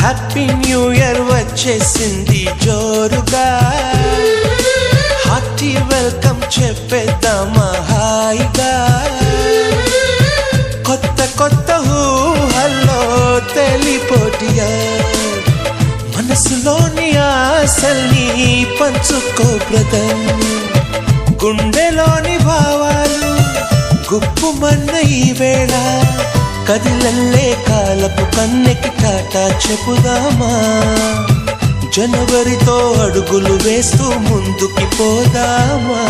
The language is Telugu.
హ్యాపీ న్యూ ఇయర్ వచ్చేసింది జోరుగా, హార్టీ వెల్కమ్ చెప్పేద్దామా హాయిగా. కొత్త కొత్త ఊహల్లో తెలిపోటియా, మనసులోని ఆశల్ని పంచుకో బ్రదర్. గుండెలోని భావాలు గుప్పుమన్న ఈ వేళ, కదిలల్లే కాలపు కన్నెకి టాటా చెప్పుదామా. జనవరితో అడుగులు వేస్తూ ముందుకి పోదామా.